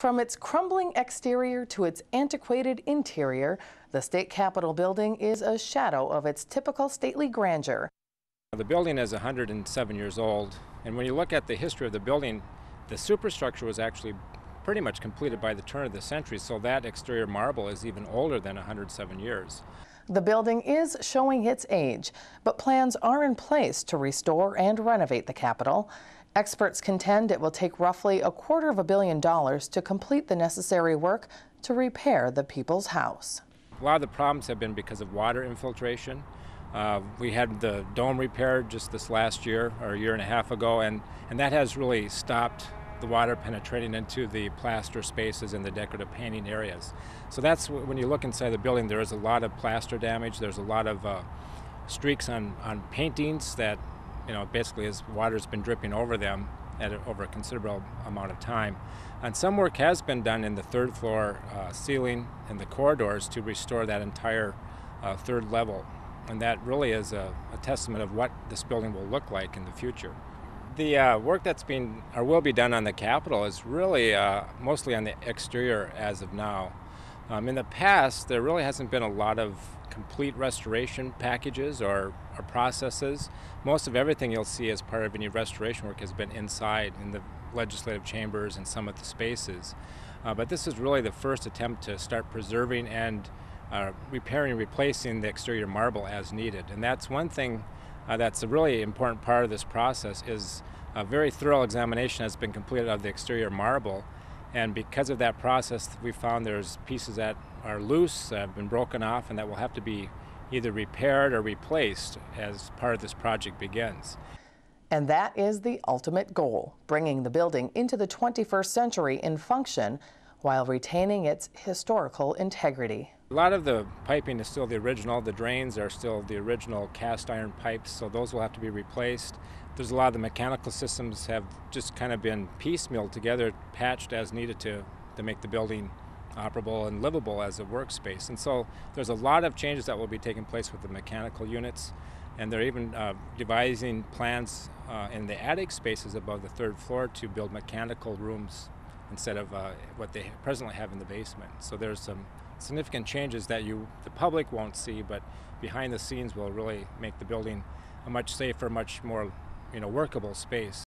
From its crumbling exterior to its antiquated interior, the state capitol building is a shadow of its typical stately grandeur. The building is 107 years old, and when you look at the history of the building, the superstructure was actually pretty much completed by the turn of the century, so that exterior marble is even older than 107 years. The building is showing its age, but plans are in place to restore and renovate the Capitol. Experts contend it will take roughly $250 million to complete the necessary work to repair the People's House. A lot of the problems have been because of water infiltration. We had the dome repaired just this last year, or a year and a half ago, and that has really stopped the water penetrating into the plaster spaces and the decorative painting areas. So that's when you look inside the building, there is a lot of plaster damage. There's a lot of streaks on paintings that, basically as water's been dripping over them over a considerable amount of time. And some work has been done in the third floor ceiling and the corridors to restore that entire third level. And that really is a testament of what this building will look like in the future. The work that's will be done on the Capitol is really mostly on the exterior as of now. In the past, there really hasn't been a lot of complete restoration packages or processes. Most of everything you'll see as part of any restoration work has been inside in the legislative chambers and some of the spaces. But this is really the first attempt to start preserving and repairing and replacing the exterior marble as needed. And that's one thing that's a really important part of this process. Is a very thorough examination has been completed of the exterior marble, and because of that process we found there's pieces that are loose, that have been broken off, and that will have to be either repaired or replaced as part of this project begins. And that is the ultimate goal, bringing the building into the 21st century in function while retaining its historical integrity. A lot of the piping is still the original. The drains are still the original cast iron pipes, so those will have to be replaced. There's a lot of the mechanical systems have just kind of been piecemealed together, patched as needed to make the building operable and livable as a workspace. And so there's a lot of changes that will be taking place with the mechanical units, and they're even devising plans in the attic spaces above the third floor to build mechanical rooms instead of what they presently have in the basement. So there's some significant changes that the public won't see, but behind the scenes will really make the building a much safer, much more workable space.